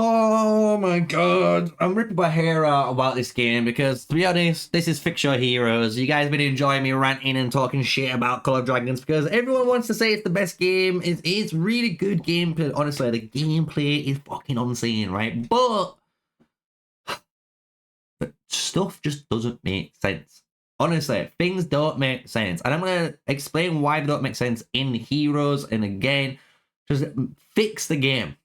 Oh my god, I'm ripping my hair out about this game because, to be honest, this is Fix Your Heroes. You guys have been enjoying me ranting and talking shit about Call of Dragons because everyone wants to say it's the best game. It's really good gameplay. Honestly, the gameplay is fucking insane, right? But stuff just doesn't make sense. Honestly, things don't make sense. And I'm going to explain why they don't make sense in Heroes. And again, just fix the game.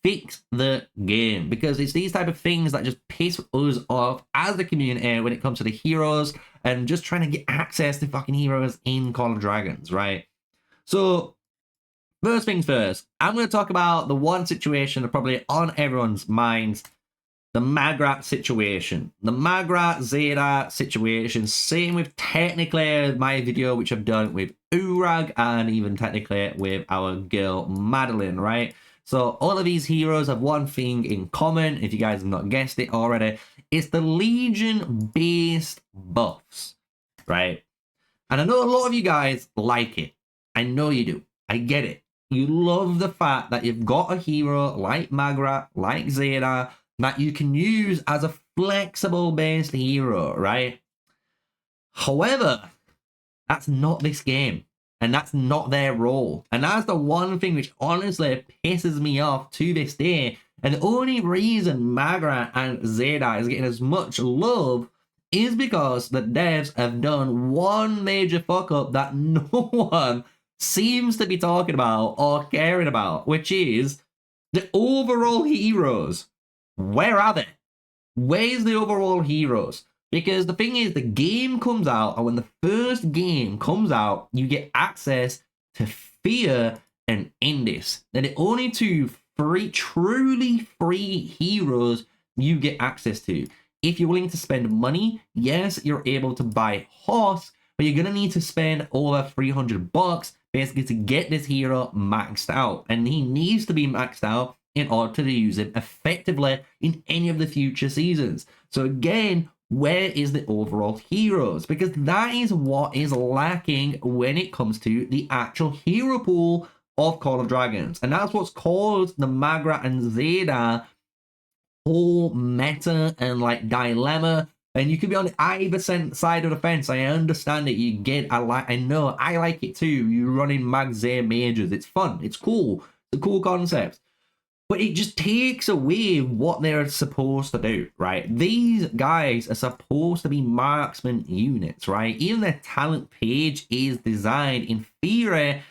Fix the game. Because it's these type of things that just piss us off as the community when it comes to the Heroes and just trying to get access to fucking Heroes in Call of Dragons, right? So, first things first, I'm going to talk about the one situation that probably on everyone's minds, the Magrat situation. The Magrat Zeta situation. Same with technically my video, which I've done with Urag and even technically with our girl Madeline, right? So all of these heroes have one thing in common, if you guys have not guessed it already. It's the Legion-based buffs, right? And I know a lot of you guys like it. I know you do. I get it. You love the fact that you've got a hero like Magrat, like Zeta, that you can use as a flexible based hero, right? However, that's not this game, and that's not their role. And that's the one thing which honestly pisses me off to this day. And the only reason Magrat and Zeta is getting as much love is because the devs have done one major fuck up that no one seems to be talking about or caring about, which is the overall heroes. Where are they? Where's the overall heroes? Because the thing is, the game comes out, and when the first game comes out, you get access to Fear and Indis. They're the only two truly free heroes you get access to. If you're willing to spend money, yes, you're able to buy Horse, but you're going to need to spend over 300 bucks basically to get this hero maxed out. And he needs to be maxed out in order to use it effectively in any of the future seasons. So again, where is the overall heroes? Because that is what is lacking when it comes to the actual hero pool of Call of Dragons. And that's what's caused the Magrat and Zeta whole meta and like dilemma. And you could be on either side of the fence. I understand it. You get, I know, I like it too. You're running Mag Zeta mages. It's fun. It's cool. It's a cool concept. But it just takes away what they're supposed to do, right? These guys are supposed to be marksman units, right? Even their talent page is designed in theory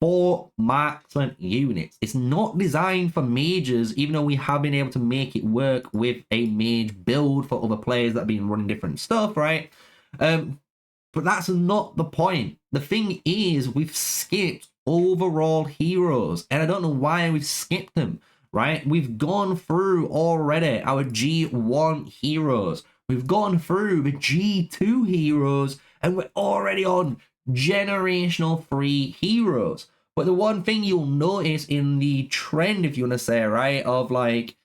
for marksman units. It's not designed for mages, even though we have been able to make it work with a mage build for other players that have been running different stuff, right? But that's not the point. The thing is, we've skipped overall heroes, and I don't know why we've skipped them. Right? We've gone through already our G1 heroes. We've gone through the G2 heroes, and we're already on generational 3 heroes. But the one thing you'll notice in the trend, if you want to say, right, of like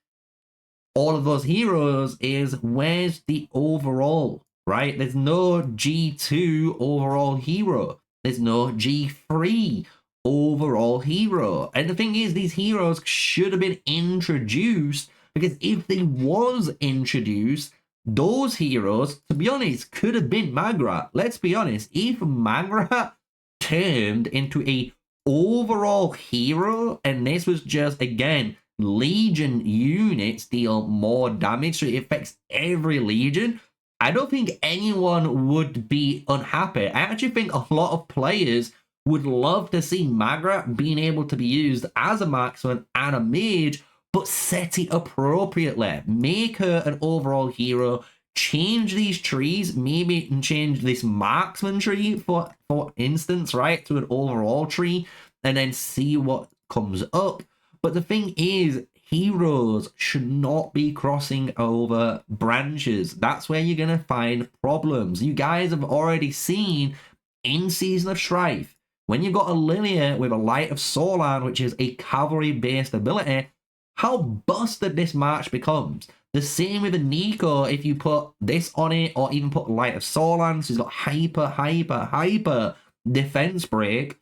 all of those heroes is where's the overall, right? There's no G2 overall hero. There's no G3 overall hero. And the thing is, these heroes should have been introduced, because if they was introduced, those heroes, to be honest, could have been Magrat. Let's be honest, if Magrat turned into a overall hero, and this was just, again, Legion units deal more damage, so it affects every Legion, I don't think anyone would be unhappy. I actually think a lot of players would love to see Magrat being able to be used as a marksman and a mage, but set it appropriately. Make her an overall hero. Change these trees, maybe change this marksman tree, for instance, right, to an overall tree, and then see what comes up. But the thing is, heroes should not be crossing over branches. That's where you're going to find problems. You guys have already seen in Season of Strife, when you've got a Lilia with a Light of Solan, which is a cavalry-based ability, how busted this match becomes. The same with a Nico, if you put this on it, or even put Light of Solan, so he's got hyper defense break.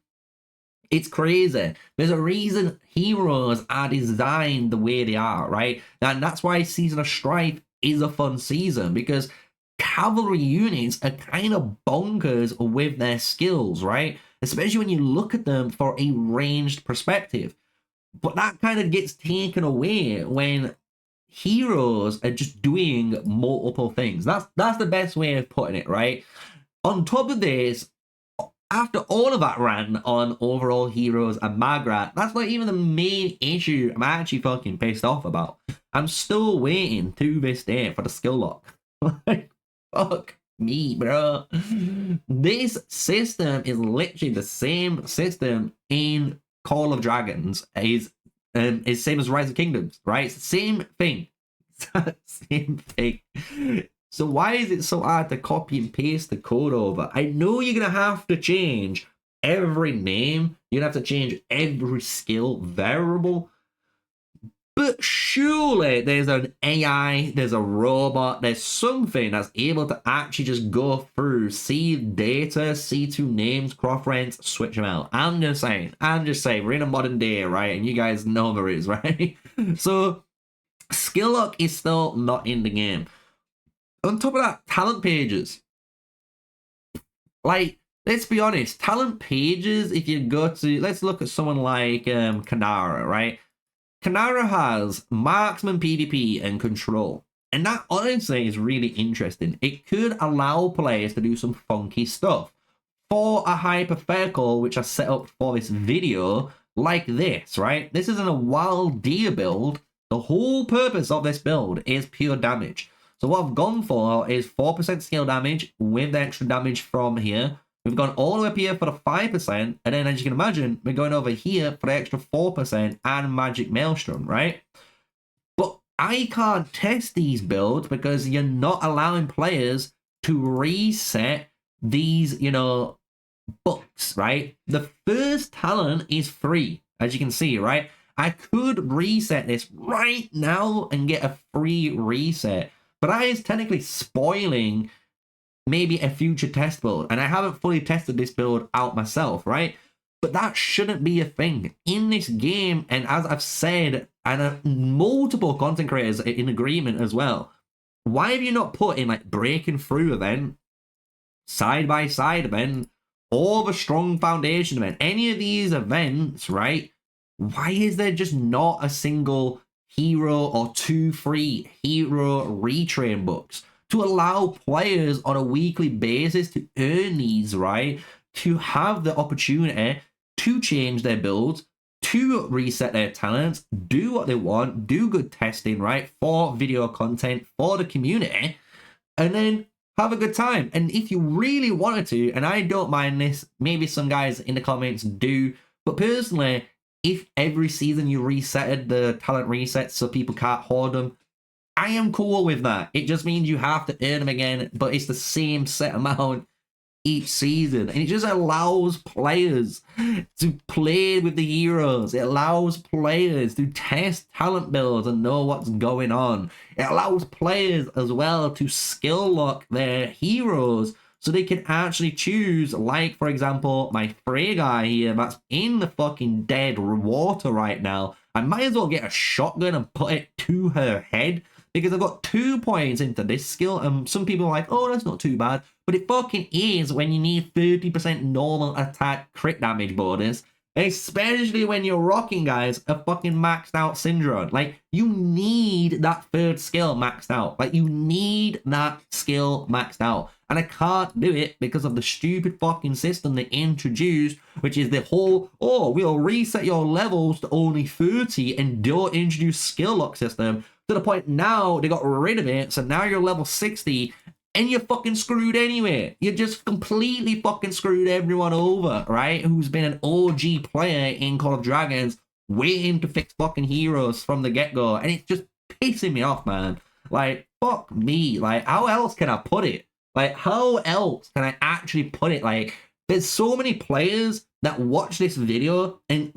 It's crazy. There's a reason heroes are designed the way they are, right? And that's why Season of Strife is a fun season, because cavalry units are kind of bonkers with their skills, right? Especially when you look at them for a ranged perspective. But that kind of gets taken away when heroes are just doing multiple things. That's the best way of putting it, right? On top of this, after all of that rant on overall heroes and Magrat, that's not even the main issue I'm actually fucking pissed off about. I'm still waiting to this day for the skill lock. Like, fuck me, bro. This system is literally the same system in Call of Dragons is same as Rise of Kingdoms, right? It's the same thing. Same thing. So why is it so hard to copy and paste the code over? I know you're going to have to change every name. You're going to have to change every skill variable. But surely there's an AI, there's a robot, there's something that's able to actually just go through, see data, see two names, cross rents, switch them out. I'm just saying, we're in a modern day, right? And you guys know there is, right? So skill lock is still not in the game. On top of that, talent pages. Like, let's be honest, talent pages, if you go to, let's look at someone like Kanara, right? Kanara has marksman, PvP, and control. And that honestly is really interesting. It could allow players to do some funky stuff. For a hypothetical, which I set up for this video, like this, right? This isn't a wild deer build. The whole purpose of this build is pure damage. So what I've gone for is 4% skill damage with the extra damage from here. We've gone all the way up here for the 5%, and then as you can imagine, we're going over here for the extra 4% and Magic Maelstrom, right? But I can't test these builds because you're not allowing players to reset these, you know, books, right? The first talent is free, as you can see, right? I could reset this right now and get a free reset. But that is technically spoiling maybe a future test build. And I haven't fully tested this build out myself, right? But that shouldn't be a thing in this game. And as I've said, and multiple content creators are in agreement as well, why have you not put in like breaking through event, side-by-side event, or the strong foundation event? Any of these events, right? Why is there just not a single hero or 2 free hero retrain books to allow players on a weekly basis to earn these, right? To have the opportunity to change their builds, to reset their talents, do what they want, do good testing, right? For video content, for the community, and then have a good time. And if you really wanted to, and I don't mind this, maybe some guys in the comments do, but personally, if every season you resetted the talent resets so people can't hoard them, I am cool with that. It just means you have to earn them again, but it's the same set amount each season. And it just allows players to play with the heroes. It allows players to test talent builds and know what's going on. It allows players as well to skill lock their heroes so they can actually choose, like, for example, my Frey guy here that's in the fucking dead water right now. I might as well get a shotgun and put it to her head because I've got 2 points into this skill. And some people are like, oh, that's not too bad. But it fucking is when you need 30% normal attack crit damage bonus. Especially when you're rocking, guys, a fucking maxed out Syndrome. Like, you need that third skill maxed out. Like, you need that skill maxed out. And I can't do it because of the stupid fucking system they introduced, which is the whole, oh, we'll reset your levels to only 30 and don't introduce skill lock system. To the point now, they got rid of it, so now you're level 60, and you're fucking screwed anyway. You just completely fucking screwed everyone over, right? Who's been an OG player in Call of Dragons, waiting to fix fucking heroes from the get-go, and it's just pissing me off, man. Like, fuck me. Like, how else can I put it? Like, how else can I actually put it? Like, there's so many players that watch this video and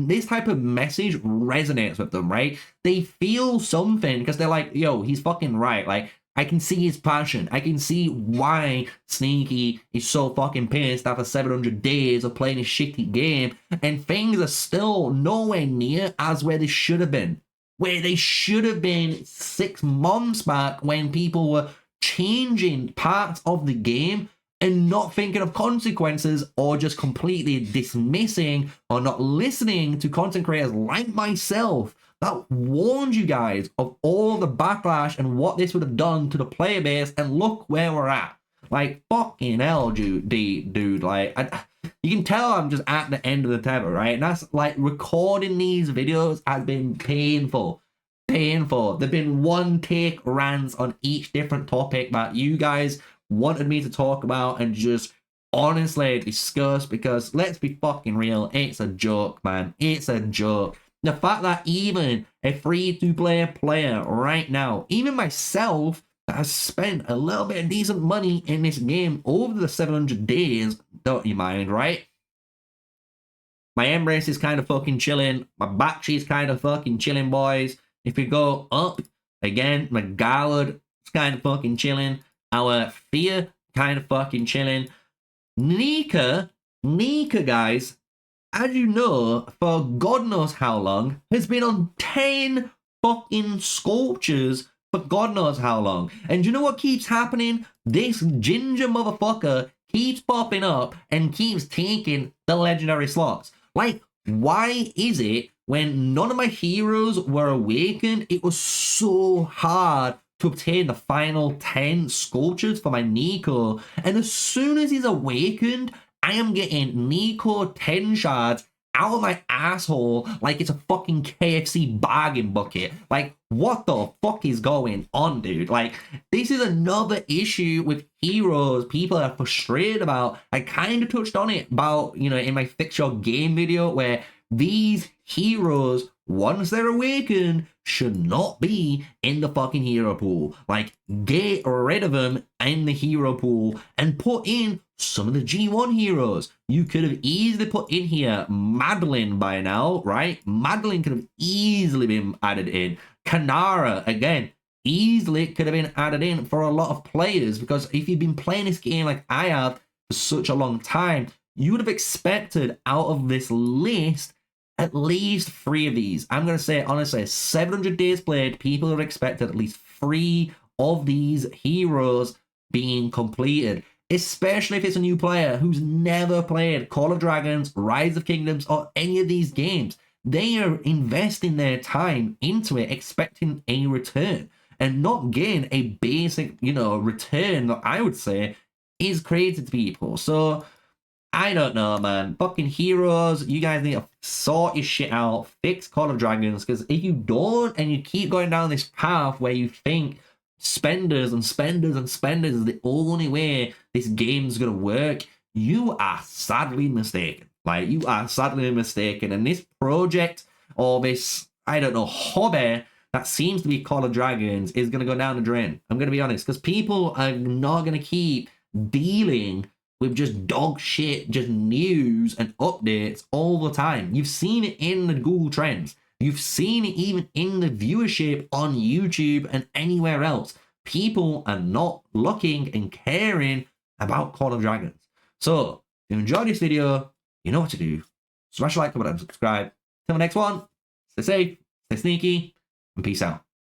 this type of message resonates with them, right? They feel something because they're like, yo, he's fucking right. Like, I can see his passion. I can see why Sneaky is so fucking pissed after 700 days of playing a shitty game, and things are still nowhere near as where they should have been. Where they should have been 6 months back when people were changing parts of the game and not thinking of consequences, or just completely dismissing or not listening to content creators like myself that warned you guys of all the backlash and what this would have done to the player base, and look where we're at. Like, fucking hell, dude. Like, you can tell I'm just at the end of the tether, right? And that's, like, recording these videos has been painful. Painful. There've been one-take rants on each different topic that you guys wanted me to talk about and just honestly discuss, because let's be fucking real, it's a joke, man. It's a joke. The fact that even a free-to-play player right now, even myself, that has spent a little bit of decent money in this game over the 700 days, don't you mind, right? My Embrace is kind of fucking chilling. My Bakshi is kind of fucking chilling, boys. If we go up, again, my Garland is kind of fucking chilling. Our Fear, kind of fucking chilling. Nika, guys, as you know, for God knows how long, has been on 10 fucking sculptures for God knows how long. And you know what keeps happening? This ginger motherfucker keeps popping up and keeps taking the legendary slots. Like, why is it when none of my heroes were awakened, it was so hard to obtain the final 10 sculptures for my Nico, and as soon as he's awakened, I am getting Nico 10 shards out of my asshole like it's a fucking KFC bargain bucket. Like, what the fuck is going on, dude? Like, this is another issue with heroes people are frustrated about. I kind of touched on it about, you know, in my Fix Your Game video, where these heroes, once they're awakened, should not be in the fucking hero pool. Like, get rid of them in the hero pool and put in some of the G1 heroes. You could have easily put in here Madeline by now, right? Madeline could have easily been added in. Kanara, again, easily could have been added in for a lot of players, because if you've been playing this game like I have for such a long time, you would have expected out of this list at least 3 of these. I'm going to say, honestly, 700 days played, people have expected at least 3 of these heroes being completed, especially if it's a new player who's never played Call of Dragons, Rise of Kingdoms, or any of these games. They are investing their time into it, expecting a return, and not getting a basic, you know, return that I would say is created to people. So, I don't know, man. Fucking heroes, you guys need to sort your shit out, fix Call of Dragons, because if you don't and you keep going down this path where you think spenders and spenders and spenders is the only way this game's gonna work, you are sadly mistaken. Like, you are sadly mistaken. And this project, or this, I don't know, hobby that seems to be Call of Dragons is gonna go down the drain. I'm gonna be honest, because people are not gonna keep dealing with just dog shit, just news and updates all the time. You've seen it in the Google Trends. You've seen it even in the viewership on YouTube and anywhere else. People are not looking and caring about Call of Dragons. So, if you enjoyed this video, you know what to do. Smash a like, comment, and subscribe. Till the next one, stay safe, stay sneaky, and peace out.